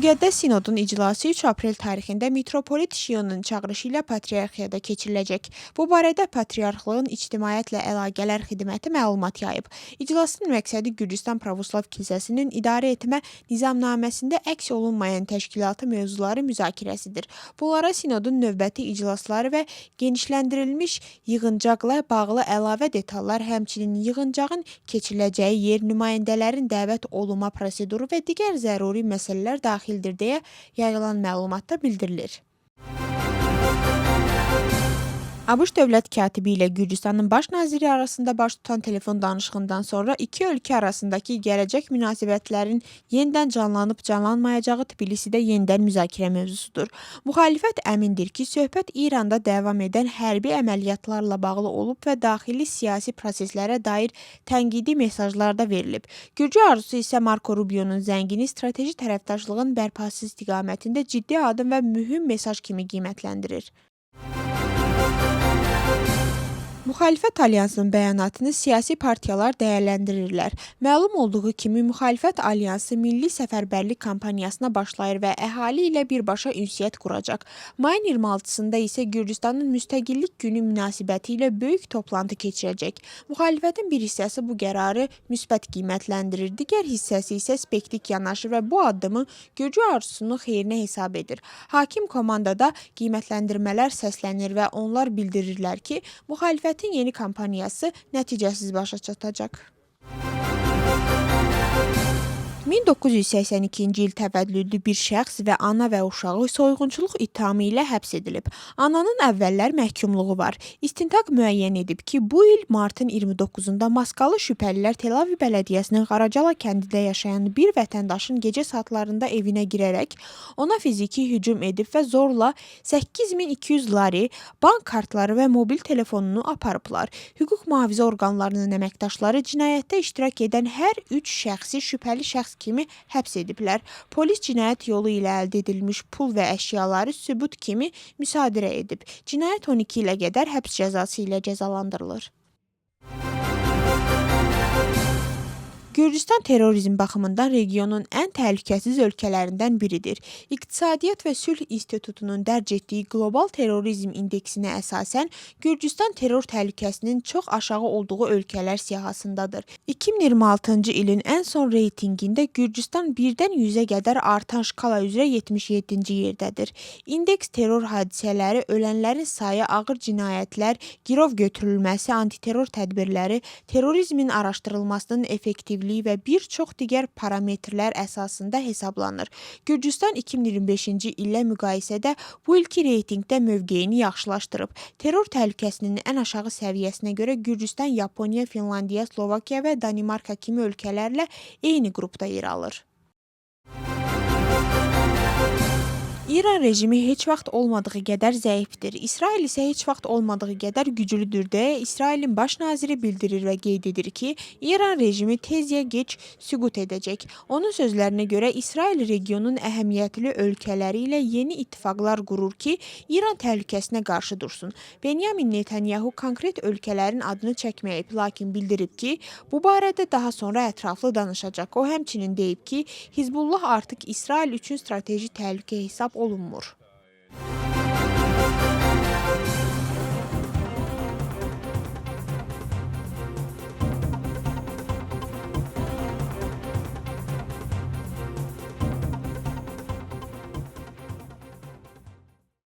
Müqəddəs Sinodun iclası 3 aprel tarixində Mitropolit Şionun çağırışı ilə Patriarxiyada keçiriləcək. Bu barədə Patriarxlığın İctimaiyyətlə Əlaqələr Xidməti məlumat yayıb. İclasın məqsədi Gürcüstan Pravoslav Kilsəsinin idarə etmə nizamnaməsində əks olunmayan təşkilatı mövzuları müzakirəsidir. Bunlara Sinodun növbəti iclasları və genişləndirilmiş yığıncaqla bağlı əlavə detallar, həmçinin yığıncağın keçiriləcəyi yer, nümayəndələrin dəvət olunma proseduru və digər zəruri məsələlər daxildir deyə yayılan məlumatda bildirilir. ABŞ dövlət katibi ilə Gürcüstanın baş naziri arasında baş tutan telefon danışığından sonra iki ölkə arasındakı gələcək münasibətlərin yenidən canlanıb-canlanmayacağı Tbilisidə yenidən müzakirə mövzusudur. Müxalifət əmindir ki, söhbət İranda davam edən hərbi əməliyyatlarla bağlı olub və daxili siyasi proseslərə dair tənqidi mesajlar da verilib. Gürcü arzusu isə Marco Rubio'nun zəngini strateji tərəfdaşlığın bərpası istiqamətində ciddi adım və mühüm mesaj kimi qiymətləndirir. Müxalifət alyansının bəyanatını siyasi partiyalar dəyərləndirirlər. Məlum olduğu kimi, müxalifət alyansı milli səfərbərlik kampaniyasına başlayır və əhali ilə birbaşa ünsiyyət quracaq. Mayın 26-sında isə Gürcüstanın müstəqillik günü münasibəti ilə böyük toplantı keçirəcək. Müxalifətin bir hissəsi bu qərarı müsbət qiymətləndirir, digər hissəsi isə skeptik yanaşır və bu addımı Gürcü arzusunun xeyrinə hesab edir. Hakim komandada qiymətləndirmələr səslənir və onlar bildirirlər ki, müxalifət yeni kampaniyası nəticəsiz başa çatacaq. 1982-ci il təvəllüdlü bir şəxs və ana və uşağı soyğunçuluq ittihamı ilə həbs edilib. Ananın əvvəllər məhkumluğu var. İstintaq müəyyən edib ki, bu il martın 29-da maskalı şübhəlilər Tel Aviv bələdiyyəsinin Qaracala kəndində yaşayan bir vətəndaşın gecə saatlarında evinə girərək ona fiziki hücum edib və zorla 8200 lari, bank kartları və mobil telefonunu aparıblar. Hüquq mühafizə orqanlarının əməkdaşları cinayətdə iştirak edən hər 3 şəxsi şübhəli şəxs kimi həbs ediblər. Polis cinayət yolu ilə əldə edilmiş pul və əşyaları sübut kimi müsadirə edib. Cinayət 12 ilə qədər həbs cəzası ilə cəzalandırılır. Gürcüstan terrorizm baxımından regionun ən təhlükəsiz ölkələrindən biridir. İqtisadiyyat və Sülh İnstitutunun dərc etdiyi qlobal terrorizm indeksinə əsasən Gürcüstan terror təhlükəsinin çox aşağı olduğu ölkələr siyahısındadır. 2026-cı ilin ən son reytinqində Gürcüstan 1-dən 100-ə qədər artan şkala üzrə 77-ci yerdədir. İndeks terror hadisələri, ölənlərin sayı, ağır cinayətlər, girov götürülməsi, antiterror tədbirləri, terrorizmin araşdırılmasının effektivliyi və bir çox digər parametrlər əsasında hesablanır. Gürcüstan 2025-ci illə müqayisədə bu ilki reytinqdə mövqeyini yaxşılaşdırıb. Terror təhlükəsinin ən aşağı səviyyəsinə görə Gürcüstan, Yaponiya, Finlandiya, Slovakiya və Danimarka kimi ölkələrlə eyni qrupda yer alır. İran rejimi heç vaxt olmadığı qədər zəifdir. İsrail isə heç vaxt olmadığı qədər güclüdür deyə İsrailin baş naziri bildirir və qeyd edir ki, İran rejimi tez ya geç süqut edəcək. Onun sözlərinə görə İsrail regionun əhəmiyyətli ölkələri ilə yeni ittifaqlar qurur ki, İran təhlükəsinə qarşı dursun. Benyamin Netanyahu konkret ölkələrin adını çəkməyib, lakin bildirib ki, bu barədə daha sonra ətraflı danışacaq. O həmçinin deyib ki, Hizbullah artıq İsrail üçün strateji təhlükə hesab olunmur.